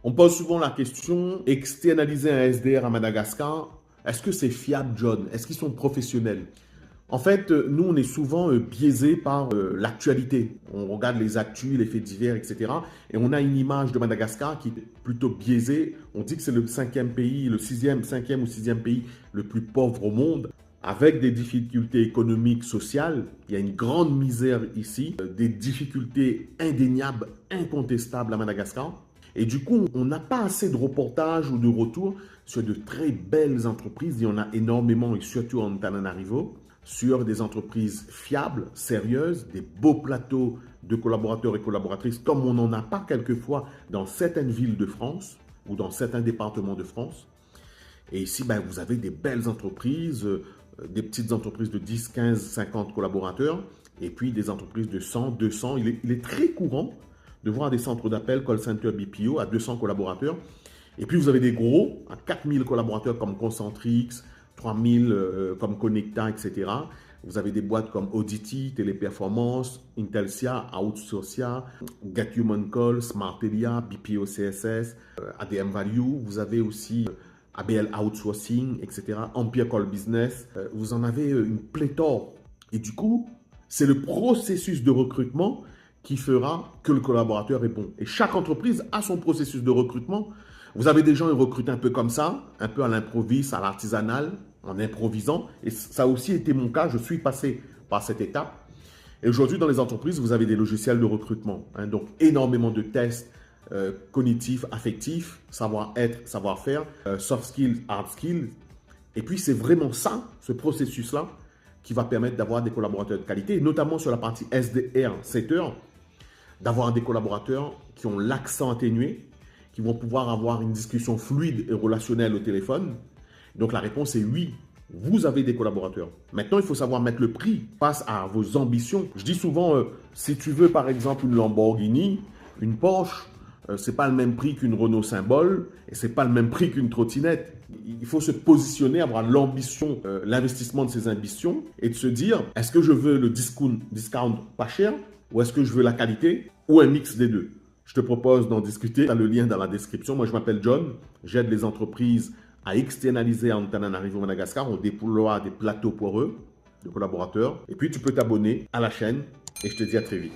On pose souvent la question, externaliser un SDR à Madagascar, est-ce que c'est fiable, John? Est-ce qu'ils sont professionnels? En fait, nous, on est souvent biaisés par l'actualité. On regarde les actus, les faits divers, etc. Et on a une image de Madagascar qui est plutôt biaisée. On dit que c'est le cinquième pays, le cinquième ou sixième pays le plus pauvre au monde, avec des difficultés économiques, sociales. Il y a une grande misère ici, des difficultés indéniables, incontestables à Madagascar. Et du coup, on n'a pas assez de reportages ou de retours sur de très belles entreprises. Il y en a énormément, et surtout en Antananarivo, sur des entreprises fiables, sérieuses, des beaux plateaux de collaborateurs et collaboratrices, comme on n'en a pas quelquefois dans certaines villes de France ou dans certains départements de France. Et ici, ben, vous avez des belles entreprises, des petites entreprises de 10, 15, 50 collaborateurs, et puis des entreprises de 100, 200. Il est très courant de voir des centres d'appel, call center BPO à 200 collaborateurs. Et puis vous avez des gros, à 4000 collaborateurs comme Concentrix, 3000 comme Connecta, etc. Vous avez des boîtes comme Audity, Téléperformance, Intelsia, Outsourcia, Get Human Call, Smartelia, BPO CSS, ADM Value. Vous avez aussi ABL Outsourcing, etc. Empire Call Business. Vous en avez une pléthore. Et du coup, c'est le processus de recrutement qui fera que le collaborateur est bon. Et chaque entreprise a son processus de recrutement. Vous avez des gens qui recrutent un peu comme ça, un peu à l'improviste, à l'artisanal, en improvisant. Et ça a aussi été mon cas. Je suis passé par cette étape. Et aujourd'hui, dans les entreprises, vous avez des logiciels de recrutement. Donc, énormément de tests cognitifs, affectifs, savoir-être, savoir-faire, soft skills, hard skills. Et puis, c'est vraiment ça, ce processus-là, qui va permettre d'avoir des collaborateurs de qualité, notamment sur la partie SDR, setter, d'avoir des collaborateurs qui ont l'accent atténué, qui vont pouvoir avoir une discussion fluide et relationnelle au téléphone. Donc la réponse est oui, vous avez des collaborateurs. Maintenant, il faut savoir mettre le prix face à vos ambitions. Je dis souvent, si tu veux par exemple une Lamborghini, une Porsche, ce n'est pas le même prix qu'une Renault Symbole et ce n'est pas le même prix qu'une trottinette. Il faut se positionner, avoir l'ambition, l'investissement de ses ambitions et de se dire, est-ce que je veux le discount pas cher ou est-ce que je veux la qualité ou un mix des deux? Je te propose d'en discuter. Tu as le lien dans la description. Moi, je m'appelle John. J'aide les entreprises à externaliser en Antananarivo, Madagascar. On déploie des plateaux pour eux, de collaborateurs. Et puis, tu peux t'abonner à la chaîne et je te dis à très vite.